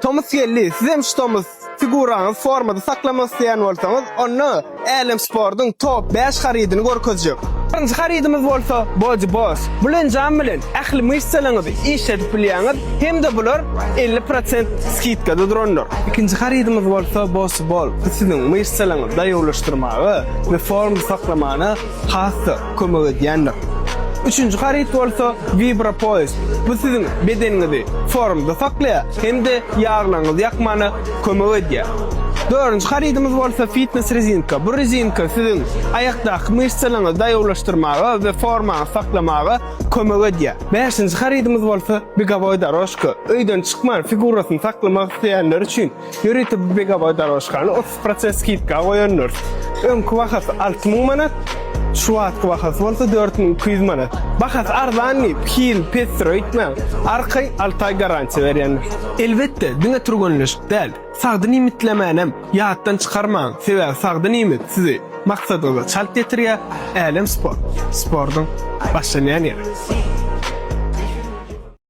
Thomas geldi. Sizem şu Thomas figuranyz formada saklamak isteyen bolsaňyz, onu Elem Sport'un top 5 harydyny görkezjek. Birinci harydymy bolsa, Boji Boss. Bulan jam bilen ähli myşsalaňyzy işletip bilýäňiz, hem de bular 50% skidkada duranlar. İkinci harydymy bolsa, Boss Ball. Siziň myşsalaňyzy daýawlaşdyrmagy we forma saklamany hasy kömek edýändir. Üçüncü haryt bolsa Vibra Poise. Bu siziň bedeniňizi formada saklaýar, hem de ýağlaryňyzy ýakmany kömek edýär. Dördüncü harytymyz bolsa Fitness rezinka. Bu rezinka siziň aýakdaky myşsalaňyzy daýawlaşdyrmagy we formany saklamagy kömek edýär. Beşinci harytymyz bolsa Begovoy Dorožka. Öýden çykman figurasyny saklamak isteýänler üçin ýöretip Begovoy Dorožkany 30% skidka goýanlar. Öňkü wagt 6000 manat, şu wagtky wagt bolsa 4200 manat. Bahas arzanly, pil, petro itmän. Arkay 6 ay garantiýa berýänler. Elbetde, diňe turganlyş däl. Sagdy nimetlemänem, ýatdan çykarmaň. Sebäbi sagdy nimet sizi maksadyňyza çalt getirýär. Elem Sport. Sportyň başlanýan ýeri.